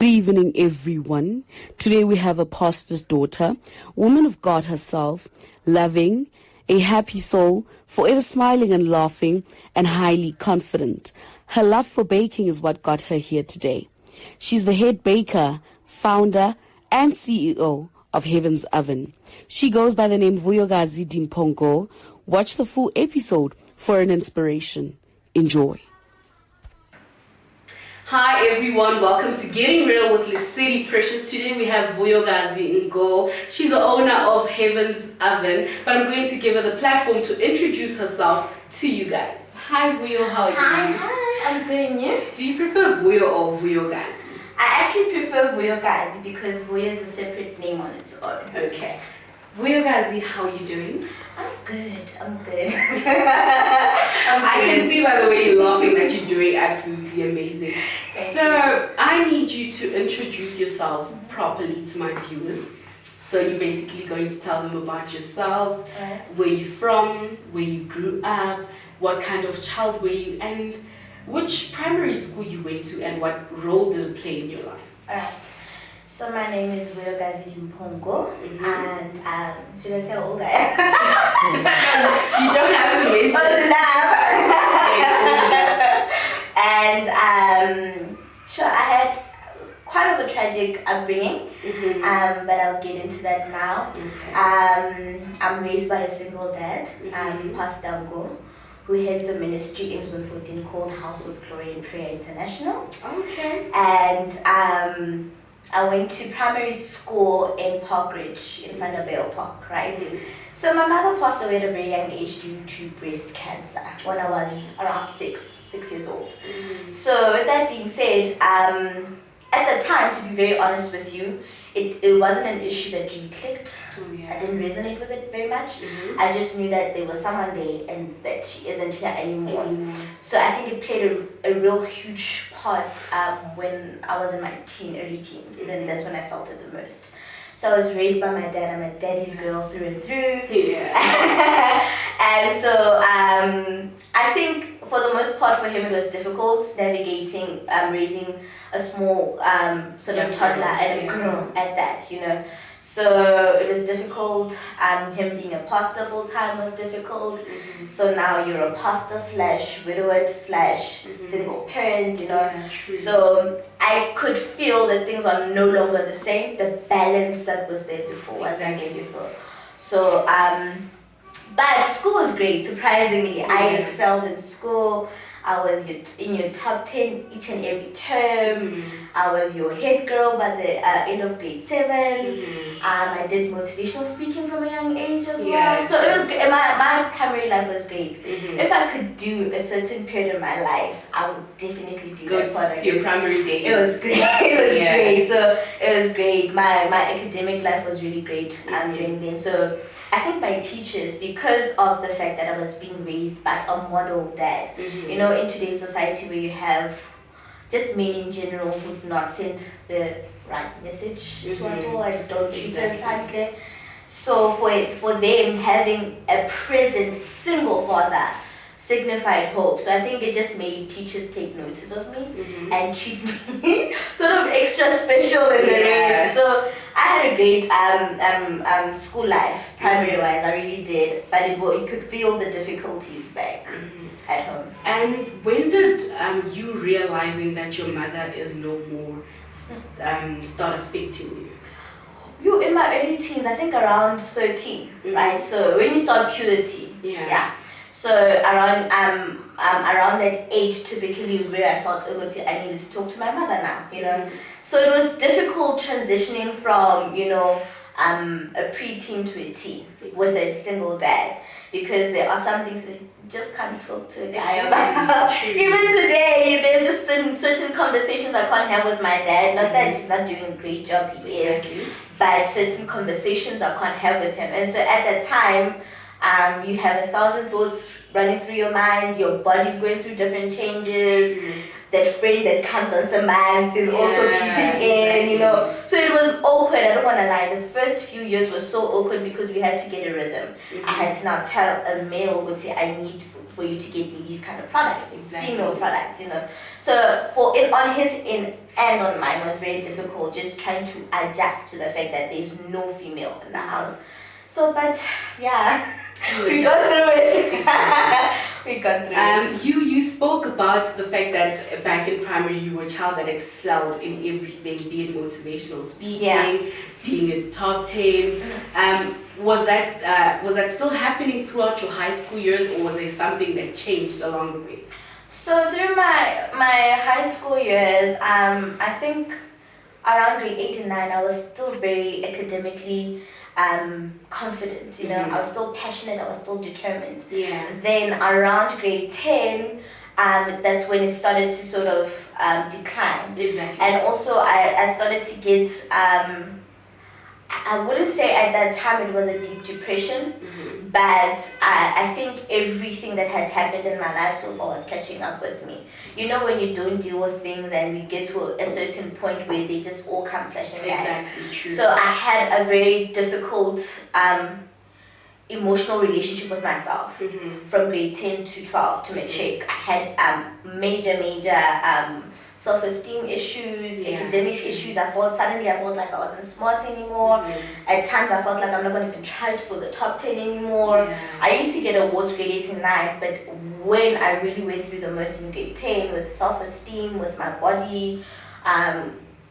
evening, everyone. Today we have a pastor's daughter, woman of God herself, loving, a happy soul, forever smiling and laughing, and highly confident. Her love for baking is what got her here today. She's the head baker, founder, and CEO of Heaven's Oven. She goes by the name Vuyokazi Ngo. Watch the full episode for an inspiration. Enjoy. Hi everyone, welcome to Getting Real with Lesedi Precious. Today we have Vuyokazi Ngo. She's the owner of Heaven's Oven, but I'm going to give her the platform to introduce herself to you guys. Hi Vuyo, how are you? Hi, I'm good, and you? Do you prefer Vuyo or Vuyokazi? I actually prefer Vuyokazi because Vuyo is a separate name on its own. Okay. Vuyokazi, how are you doing? I'm good. I can see by the way you're laughing that you're doing absolutely amazing. So I need you to introduce yourself properly to my viewers. So you're basically going to tell them about yourself, where you're from, where you grew up, what kind of child were you, and which primary school you went to, and what role did it play in your life. Alright. So my name is Vuyokazi Ngo, and should I say how old I am? You don't have to mention. And sure, I had quite of a tragic upbringing, but I'll get into that now. Okay. I'm raised by a single dad, Pastor Ngo, who heads a ministry in Zone 14 called House of Glory and Prayer International. Okay. And I went to primary school in Parkridge, in Vanderbilt Park, right? So my mother passed away at a very young age due to breast cancer when I was around six years old. So with that being said, at the time, to be very honest with you, it wasn't an issue that really clicked. I didn't resonate with it very much. I just knew that there was someone there and that she isn't here anymore. So I think it played a real huge part when I was in my early teens. Then that's when I felt it the most. So I was raised by my dad. I'm a daddy's girl through and through. And so I think for the most part for him it was difficult navigating raising a small sort of toddler and a girl at that, you know. So it was difficult. Him being a pastor full time was difficult. So now you're a pastor / widowed / single parent, you know. So I could feel that things are no longer the same. The balance that was there before wasn't there before. So but school was great. Surprisingly, I excelled in school. I was in your top 10 each and every term. I was your head girl by the end of grade 7. I did motivational speaking from a young age as well. So it was great. My primary life was great. If I could do a certain period in my life, I would definitely do that part to your primary days. It was great. It was great. So it was great. My academic life was really great during then. So I think my teachers, because of the fact that I was being raised by a model dad, you know, in today's society where you have just men in general who do not send the right message to us all and don't treat us kindly. So for them, having a present single father signified hope. So I think it just made teachers take notice of me and treat me sort of extra special in the race. So I had a great school life, primary wise, I really did. But you could feel the difficulties back at home. And when did you realizing that your mother is no more start affecting you? In my early teens, I think around 13, right? So when you start puberty, so around that age typically is where I felt I needed to talk to my mother now, you know. So it was difficult transitioning from, you know, a pre-teen to a teen with a single dad, because there are some things that you just can't talk to a guy about. Even today, there's just certain conversations I can't have with my dad. Not that he's not doing a great job, he is, but certain conversations I can't have with him. And so at that time, you have 1,000 thoughts running through your mind, your body's going through different changes, that friend that comes once a month is also peeping in, you know. So it was awkward, I don't want to lie. The first few years were so awkward because we had to get a rhythm. I had to now tell a male, would say, I need for you to get me these kind of products, female products, you know. So for it on his end and on mine was very difficult, just trying to adjust to the fact that there's no female in the house. So, but yeah, we got through it. We got through it. You spoke about the fact that back in primary you were a child that excelled in everything, be it motivational speaking, being in top 10. Was that still happening throughout your high school years, or was there something that changed along the way? So through my high school years, I think around grade 8 and 9, I was still very academically confident, you know. I was still passionate, I was still determined. Then around grade 10, that's when it started to sort of decline. And also I started to get, I wouldn't say at that time it was a deep depression, but I think everything that had happened in my life so far was catching up with me. You know, when you don't deal with things and we get to a certain point where they just all come flashing back. True. So I had a very difficult emotional relationship with myself from grade 10 to 12 to matric. I had major self-esteem issues, academic issues. I felt like I wasn't smart anymore. At times I felt like I'm not going to even try for the top 10 anymore. I used to get awards grade 8 and 9, but when I really went through the most in grade 10 with self-esteem, with my body,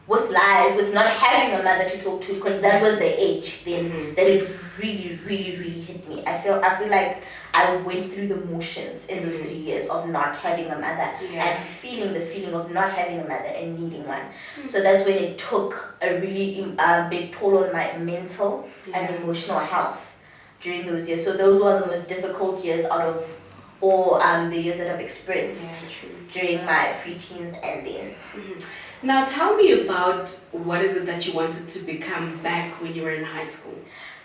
with life, with not having a mother to talk to, because that was the age then that it really, really, really hit me. I feel like I went through the motions in those 3 years of not having a mother and feeling the feeling of not having a mother and needing one. So that's when it took a really big toll on my mental and emotional health during those years. So those were the most difficult years out of all the years that I've experienced during my preteens and then. Now tell me about what is it that you wanted to become back when you were in high school?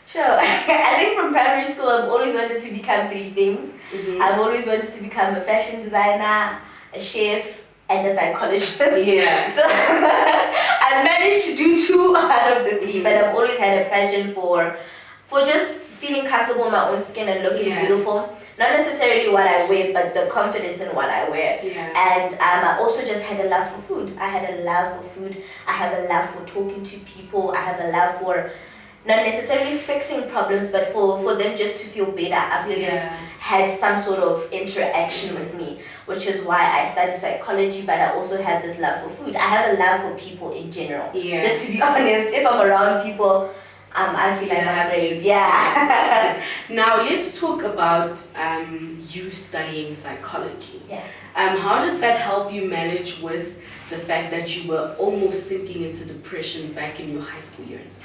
Sure. I think from primary school I've always wanted to become 3 things. I've always wanted to become a fashion designer, a chef, and a psychologist. So I managed to do 2 out of the 3, but I've always had a passion for just feeling comfortable in my own skin and looking beautiful. Not necessarily what I wear, but the confidence in what I wear. And I also just had a love for food. I had a love for food. I have a love for talking to people. I have a love for not necessarily fixing problems, but for them just to feel better after they've had some sort of interaction with me, which is why I studied psychology, but I also have this love for food. I have a love for people in general. Just to be honest, if I'm around people, I feel like I'm great. Now let's talk about you studying psychology. How did that help you manage with the fact that you were almost sinking into depression back in your high school years?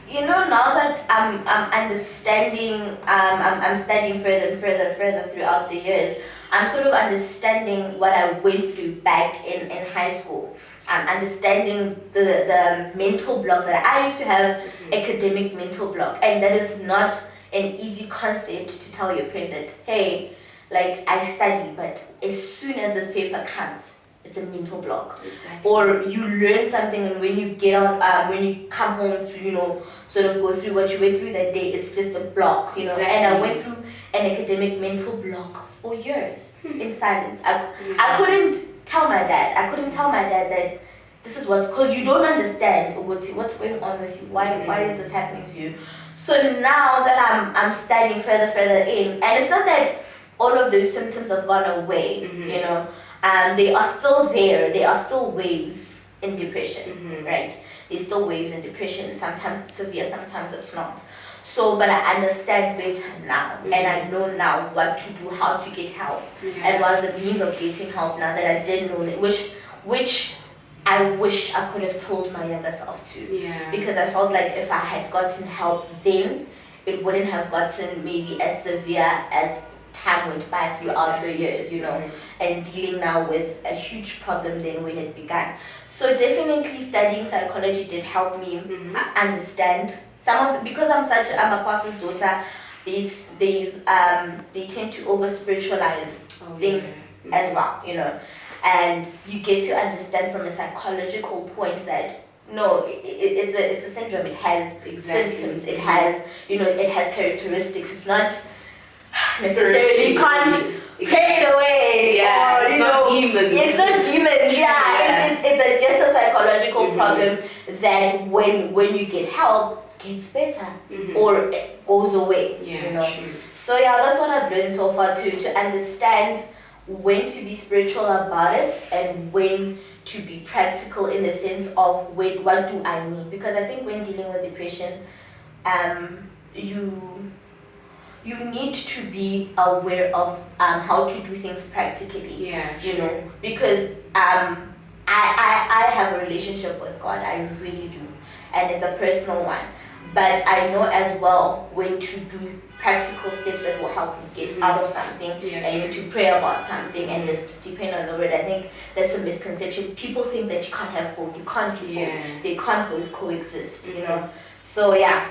You know, now that I'm understanding, I'm studying further and further throughout the years, I'm sort of understanding what I went through back in high school. I'm understanding the mental blocks that I used to have, academic mental block, and that is not an easy concept to tell your parent that, hey, like I study, but as soon as this paper comes, it's a mental block. Or you learn something, and when you get out, when you come home to, you know, sort of go through what you went through that day, it's just a block, you know. And I went through an academic mental block for years in silence. I couldn't tell my dad. I couldn't tell my dad that this is because you don't understand what's going on with you. Why is this happening to you? So now that I'm studying further in, and it's not that all of those symptoms have gone away, you know. They are still there. There are still waves in depression, right? There's still waves in depression. Sometimes it's severe, sometimes it's not. So, but I understand better now, and I know now what to do, how to get help, and what are the means of getting help now that I didn't know, which I wish I could have told my younger self to. Because I felt like if I had gotten help then, it wouldn't have gotten maybe as severe as time went by throughout the years, you know, and dealing now with a huge problem then when it began. So definitely studying psychology did help me understand some of because I'm a pastor's daughter. They tend to over spiritualize things as well, you know. and you get to understand from a psychological point that no, it's a syndrome. It has symptoms. It has, it has characteristics. It's not necessarily, you can't pray it away. Yeah, or, it's not demons. It's not demons. Yeah, it's just a psychological problem that when you get help, gets better or it goes away. True. So yeah, that's what I've learned so far, to understand when to be spiritual about it and when to be practical in the sense of what do I need, because I think when dealing with depression, you need to be aware of how to do things practically. Because I have a relationship with God, I really do, and it's a personal one, but I know as well when to do practical steps that will help me get out of something, and to pray about something and just depend on the word. I think that's a misconception. People think that you can't have both. You can't do both. They can't both coexist, So yeah.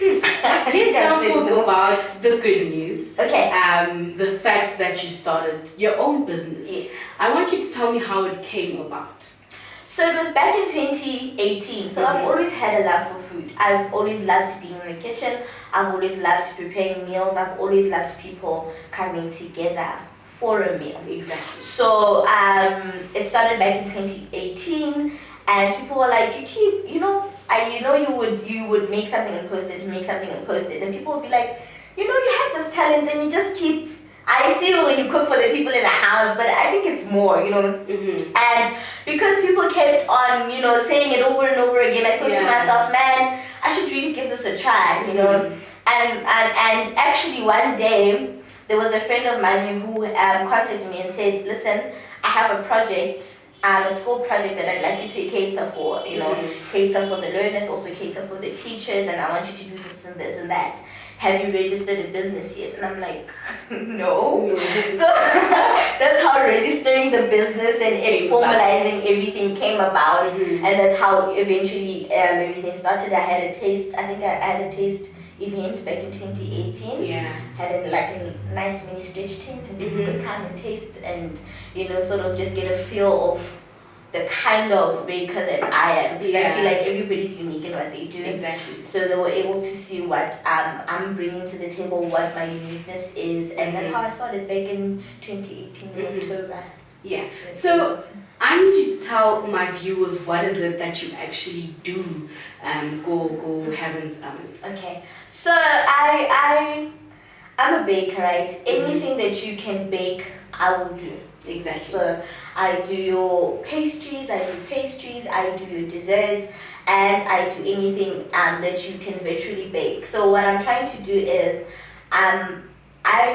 Let's now talk about the good news. Okay. The fact that you started your own business. Yes. I want you to tell me how it came about. So it was back in 2018. So I've always had a love for food. I've always loved being in the kitchen. I've always loved preparing meals. I've always loved people coming together for a meal. Exactly. So it started back in 2018, and people were like, you would make something and post it, and people would be like, you have this talent and you just keep. I see when you cook for the people in the house, but I think it's more, And because people kept on, saying it over and over again, I thought to myself, man, I should really give this a try, And actually one day, there was a friend of mine who contacted me and said, listen, I have a project, a school project that I'd like you to cater for, cater for the learners, also cater for the teachers, and I want you to do this and that. Have you registered a business yet? And I'm like, no. So that's how registering the business and formalizing everything came about. And that's how eventually everything started. I had a taste. I think I had a taste event back in 2018. Had a nice mini stretch tent, and people could come and taste and, sort of just get a feel of the kind of baker that I am, because I feel like everybody's unique in what they do. Exactly. So they were able to see what I'm bringing to the table, what my uniqueness is, and that's how I started back in 2018 in October. So I need you to tell my viewers, what is it that you actually do? Go Heaven's Oven. Okay. So I'm a baker, right? Anything that you can bake, I will do. Exactly. So I do your pastries, I do your desserts, and I do anything that you can virtually bake. So what I'm trying to do is I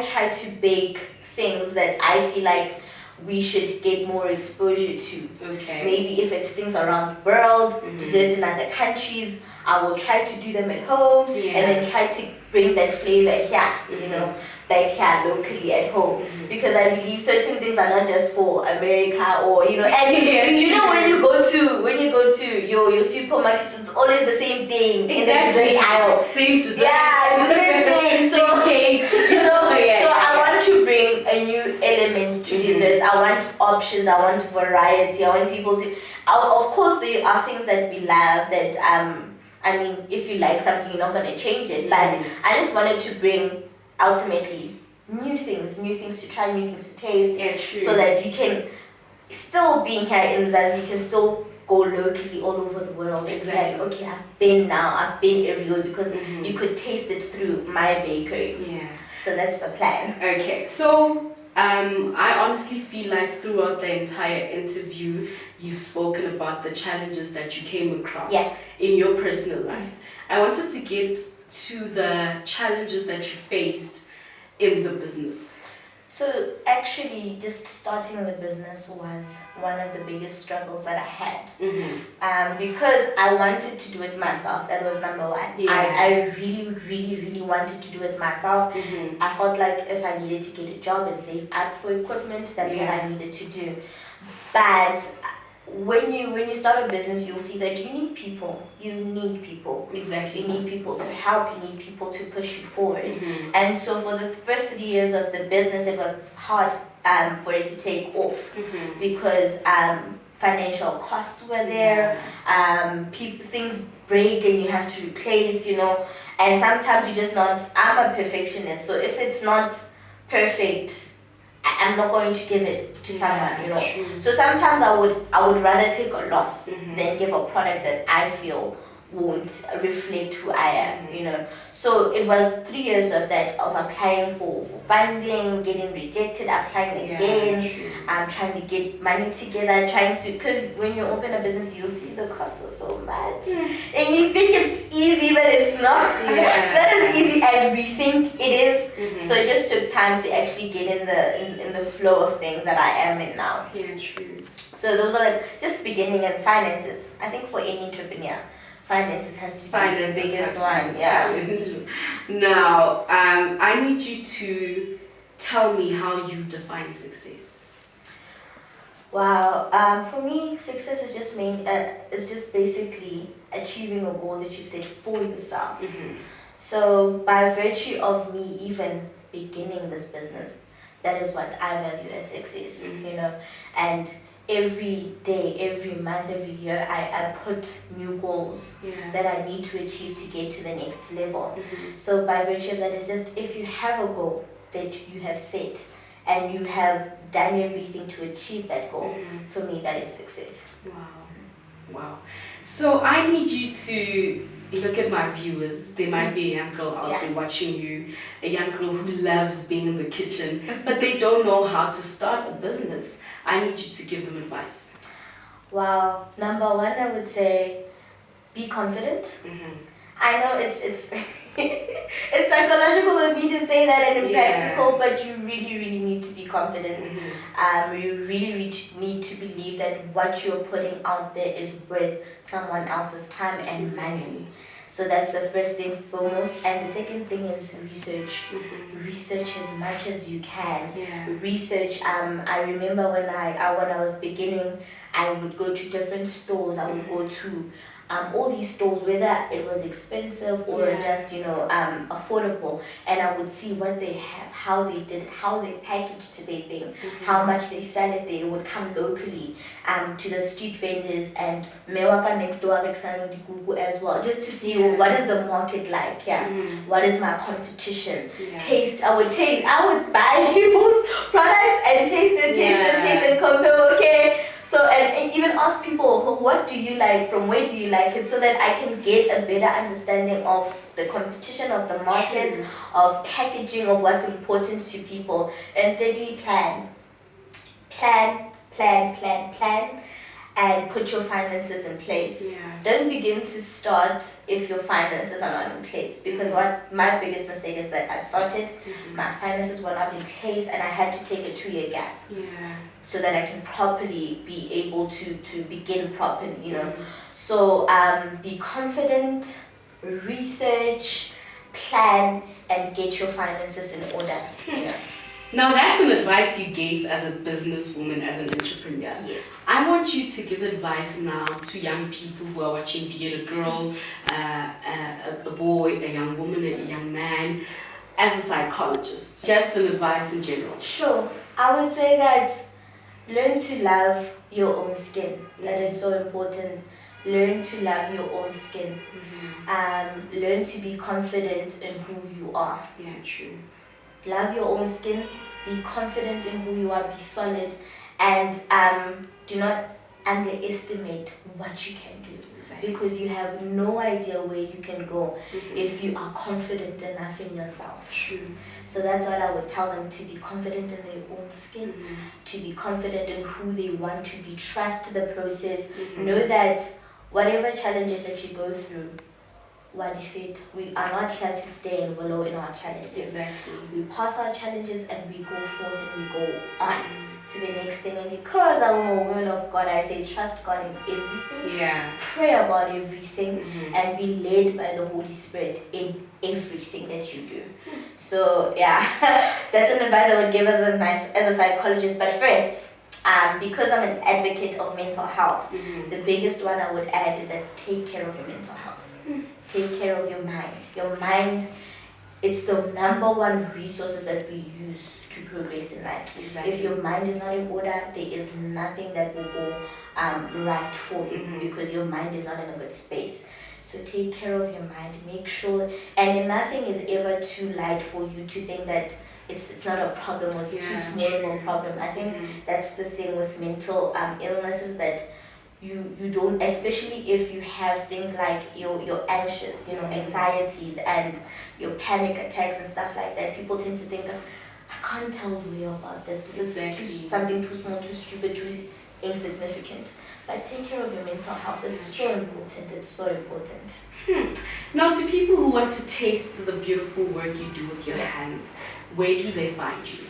try to bake things that I feel like we should get more exposure to. Okay. Maybe if it's things around the world, desserts in other countries, I will try to do them at home and then try to bring that flavor here, back here locally at home, because I believe certain things are not just for America or and when you go to your supermarkets, it's always the same thing in the dessert aisle. Same dessert. Yeah, it's the same thing. So cakes. So I want to bring a new element to desserts. I want options. I want variety. I want people to. Of course, there are things that we love that I mean, if you like something, you're not gonna change it. But I just wanted to bring ultimately new things to try, new things to taste, so that you can still being here in Mzansi, you can still go locally all over the world. Exactly. It's like, okay, I've been everywhere, because you could taste it through my bakery. So that's the plan. Okay, so I honestly feel like throughout the entire interview, you've spoken about the challenges that you came across in your personal life. I wanted to get to the challenges that you faced in the business. So actually, just starting the business was one of the biggest struggles that I had, because I wanted to do it myself. That was number one. I really, really, really wanted to do it myself. I felt like if I needed to get a job and save up for equipment, that's what I needed to do. But when you start a business, you'll see that you need people. Exactly. You need people to help. You need people to push you forward. And so for the first 3 years of the business, it was hard. for it to take off, because financial costs were there. Things break and you have to replace, and sometimes you just not. I'm a perfectionist, so if it's not perfect, I'm not going to give it to someone, True. So sometimes I would rather take a loss than give a product that I feel won't reflect who I am, So it was 3 years of that, of applying for funding, getting rejected, applying again, trying to get money together, because when you open a business, you'll see the cost of so much, and you think it's easy, but it's not. It's not as easy as we think it is. So it just took time to actually get in the flow of things that I am in now. Yeah, true. So those are just beginning, and finances. I think for any entrepreneur, finances has to be the biggest one. Yeah. Now, I need you to tell me how you define success. Wow. For me, success is just basically achieving a goal that you've set for yourself. So by virtue of me even beginning this business, that is what I value as success. And every day, every month, every year, I put new goals that I need to achieve to get to the next level. So by virtue of that, it's just, if you have a goal that you have set and you have done everything to achieve that goal, for me, that is success. Wow. So I need you to look at my viewers. There might be a young girl out there watching you, a young girl who loves being in the kitchen, but they don't know how to start a business. I need you to give them advice. Wow. Number one, I would say, be confident. I know it's it's psychological of me to say that, and impractical, but you really, really need to be confident. You really need to believe that what you're putting out there is worth someone else's time and money. So that's the first thing foremost. And the second thing is research. Research as much as you can. Research. I remember when I was beginning, I would go to different stores. I would go to all these stores, whether it was expensive or just affordable, and I would see what they have, how they did it, how they packaged their thing, how much they sell it there. It would come locally to the street vendors, and mewaka next door as well, just to see what is the market like. What is my competition? Taste. I would buy people's products and taste and compare. Okay. So, and even ask people, what do you like, from where do you like it, so that I can get a better understanding of the competition, of the market, of packaging, of what's important to people. And thirdly, plan, and put your finances in place. Don't begin to start if your finances are not in place, because what my biggest mistake is that I started, my finances were not in place, and I had to take a 2-year gap. So that I can properly be able to begin properly, So be confident, research, plan, and get your finances in order. Now that's some advice you gave as a businesswoman, as an entrepreneur. Yes. I want you to give advice now to young people who are watching, be it a girl, a boy, a young woman, a young man, as a psychologist. Just an advice in general. Sure. I would say that learn to love your own skin. That is so important. Learn to love your own skin. Learn to be confident in who you are. Yeah, true. Love your own skin. Be confident in who you are. Be solid. And do not underestimate what you can do. Exactly. Because you have no idea where you can go if you are confident enough in yourself. True. So that's what I would tell them, to be confident in their own skin, to be confident in who they want to be, trust the process, know that whatever challenges that you go through, we are not here to stay and wallow in our challenges. Exactly. We pass our challenges and we go forth and we go on to the next thing. And because I'm a woman of God, I say trust God in everything. Pray about everything and be led by the Holy Spirit in everything that you do. So that's an advice I would give as a psychologist. But first, because I'm an advocate of mental health, the biggest one I would add is that take care of your mental health. Take care of your mind. Your mind it's the number one resources that we use to progress in life. Exactly. If your mind is not in order, there is nothing that will go right for you, because your mind is not in a good space. So take care of your mind. Make sure, and nothing is ever too light for you to think that it's not a problem or it's too small of a problem. I think that's the thing with mental illnesses, that you don't, especially if you have things like you're anxious, anxieties and your panic attacks and stuff like that. People tend to think, I can't tell Vuyo about this. This is something too small, too stupid, too insignificant. But take care of your mental health. It's so important. It's so important. Now, to people who want to taste the beautiful work you do with your hands, where do they find you?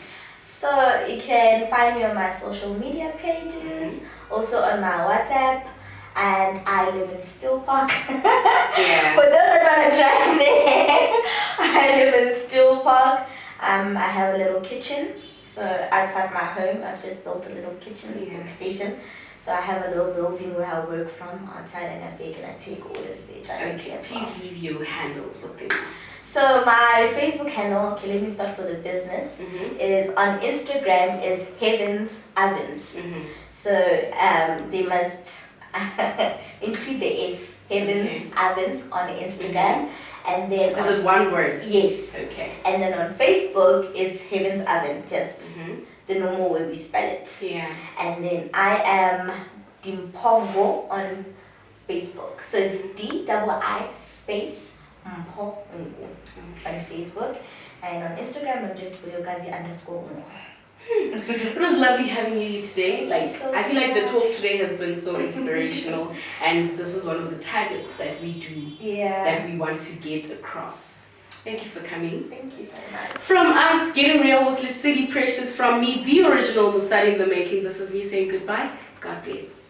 So you can find me on my social media pages, also on my WhatsApp, and I live in Still Park. For those that want to drive there, I live in Still Park. I have a little kitchen. So outside my home, I've just built a little kitchen workstation. So I have a little building where I work from outside, and I bake and I take orders there directly as well. Please leave your handles with them. So my Facebook handle, okay, let me start for the business, is on Instagram is Heavens Ovens. So they must include the S, Heavens Ovens on Instagram. And then is it one word? Yes. Okay. And then on Facebook is Heavens Oven, just the normal way we spell it. Yeah. And then I am Dimpongo on Facebook. So it's D-I-I space Mpongo on Facebook. And on Instagram I'm just Vuyokazi _Ngo. It was lovely having you here today. Thank you so I feel like much. the talk today has been so inspirational, and this is one of the targets that we do, that we want to get across. Thank you for coming. Thank you so much. From us, Getting Real with Lesedi Precious, from me, the original Musari in the making, this is me saying goodbye. God bless.